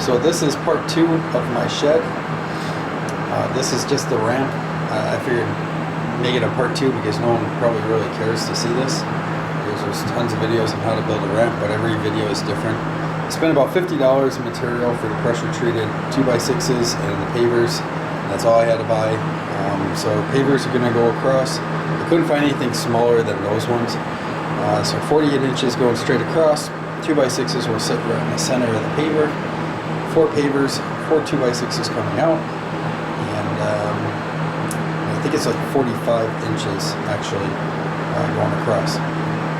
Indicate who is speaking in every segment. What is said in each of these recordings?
Speaker 1: So this is part 2 of my shed. This is just the ramp. I figured make it a part 2 because no one probably really cares to see this. There's tons of videos on how to build a ramp, but every video is different. I spent about $50 in material for the pressure treated 2x6s and the pavers. That's all I had to buy. So pavers are going to go across. I couldn't find anything smaller than those ones. So 48 inches going straight across. 2x6s will sit right in the center of the paver. 4 pavers, 4 2x6s coming out. And I think it's like 45 inches actually going across.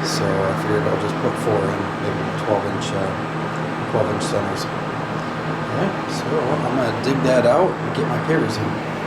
Speaker 1: So I figured I'll just put 4 in, maybe 12-inch centers. Alright, so I'm going to dig that out and get my pavers in.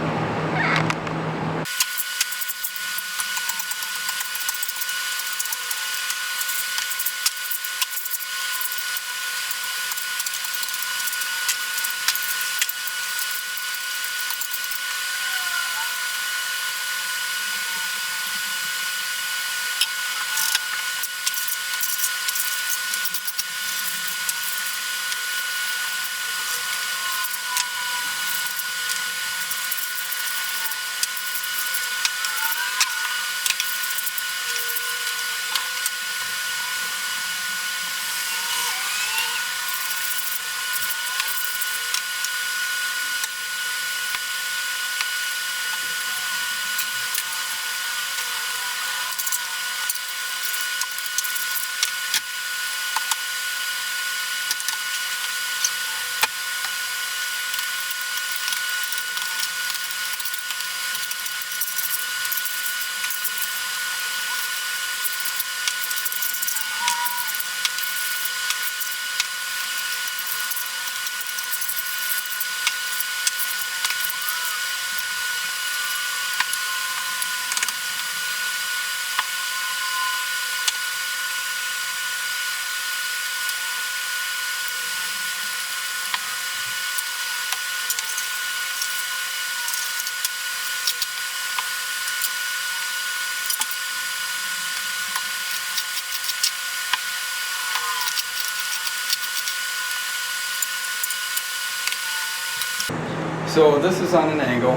Speaker 1: So this is on an angle.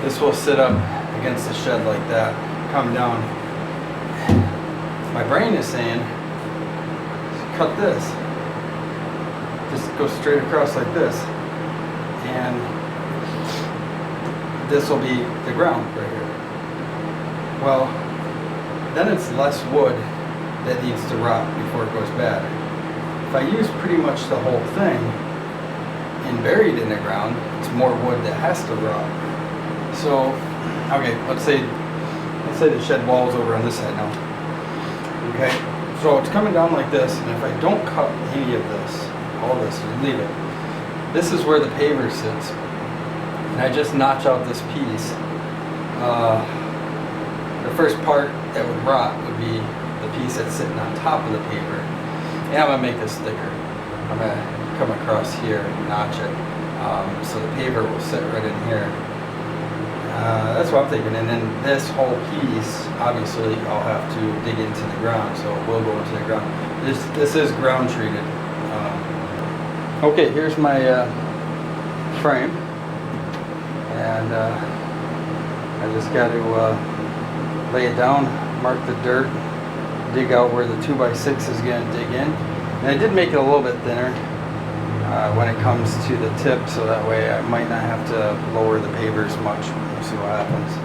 Speaker 1: This will sit up against the shed like that, come down. My brain is saying, cut this. Just go straight across like this. And this will be the ground right here. Well, then it's less wood that needs to rot before it goes bad. If I use pretty much the whole thing, and buried in the ground, it's more wood that has to rot. So, okay, let's say the shed wall's over on this side now. Okay, so it's coming down like this, and if I don't cut any of this, all this, and leave it, this is where the paver sits. And I just notch out this piece. The first part that would rot would be the piece that's sitting on top of the paver. And I'm gonna make this thicker. I'm gonna come across here and notch it, so the paver will sit right in here. That's what I'm thinking. And then this whole piece, obviously, I'll have to dig into the ground, so it will go into the ground. This is ground treated. Okay, here's my frame, and I just got to lay it down, mark the dirt, dig out where the 2x6 is going to dig in. And I did make it a little bit thinner when it comes to the tip, so that way I might not have to lower the pavers much. We'll see what happens.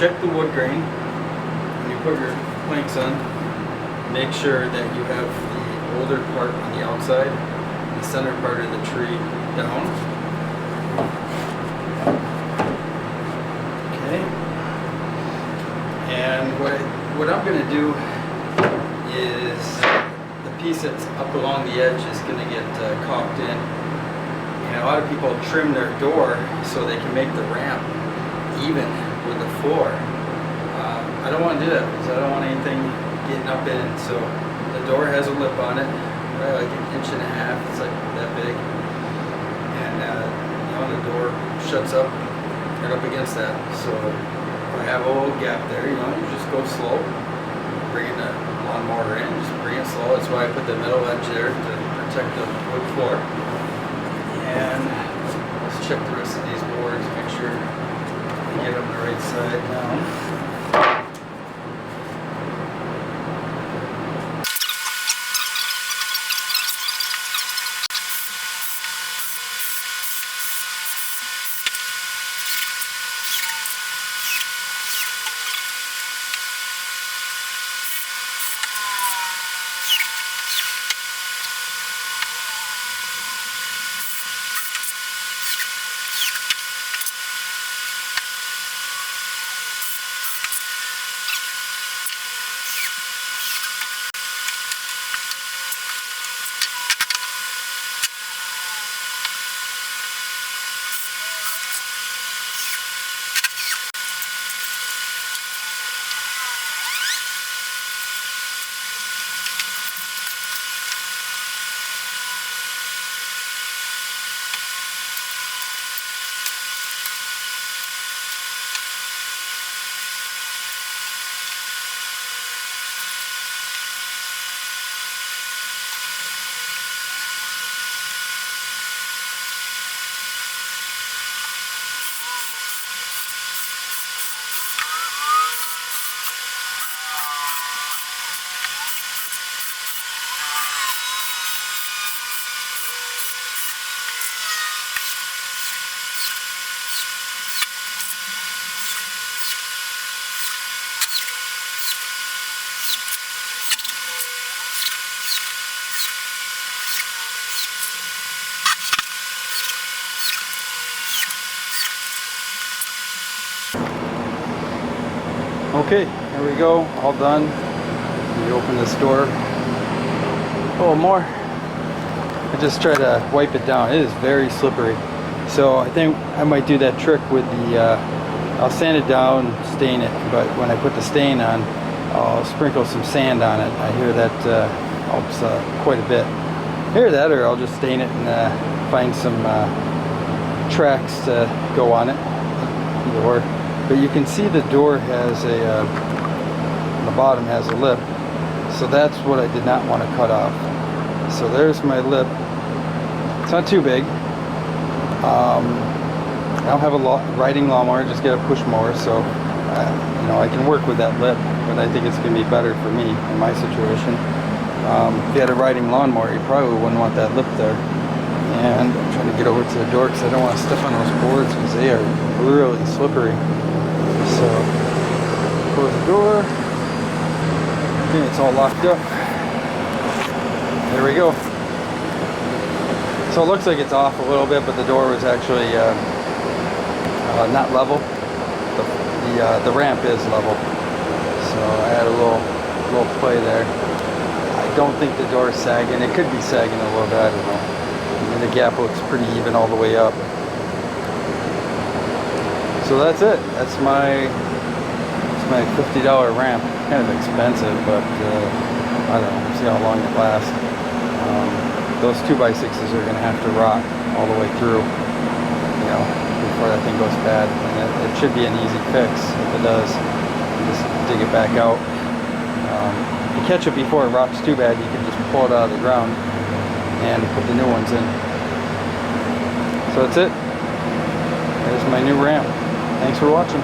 Speaker 1: check the wood grain when you put your planks on. Make sure that you have the older part on the outside, the center part of the tree down. Okay. And what I'm going to do is the piece that's up along the edge is going to get caulked in. And a lot of people trim their door so they can make the ramp even with the floor. I don't want to do that because I don't want anything getting up in it. So the door has a lip on it, probably like 1.5 inches. It's like that big, and you know, the door shuts up right up against that. So if I have a little gap there, you know, you just go slow, bringing the lawnmower in, just bring it slow. That's why I put the middle edge there to protect the wood floor. And let's check the rest of these boards, make sure we get them the right side down. Okay, there we go, all done. We open this door. A little more. I just try to wipe it down. It is very slippery. So I think I might do that trick with the, I'll sand it down, stain it, but when I put the stain on, I'll sprinkle some sand on it. I hear that helps quite a bit. Either that, or I'll just stain it and find some tracks to go on it. Either or. But you can see the door has a, the bottom has a lip. So that's what I did not want to cut off. So there's my lip. It's not too big. I don't have a riding lawnmower, just get a push mower, so you know, I can work with that lip, but I think it's going to be better for me in my situation. If you had a riding lawnmower, you probably wouldn't want that lip there. And I'm trying to get over to the door because I don't want to step on those boards because they are really slippery. So close the door. Okay, it's all locked up. There we go. So it looks like it's off a little bit, but the door was actually not level. The ramp is level. So I had a little play there. I don't think the door is sagging. It could be sagging a little bit, I don't know. And the gap looks pretty even all the way up. So that's it. That's my $50 ramp. Kind of expensive, but I don't know. See how long it lasts. Those 2x6s are going to have to rot all the way through, you know, before that thing goes bad. And it should be an easy fix if it does. You just dig it back out. If you catch it before it rots too bad, you can just pull it out of the ground and put the new ones in. So that's it. There's my new ramp. Thanks for watching.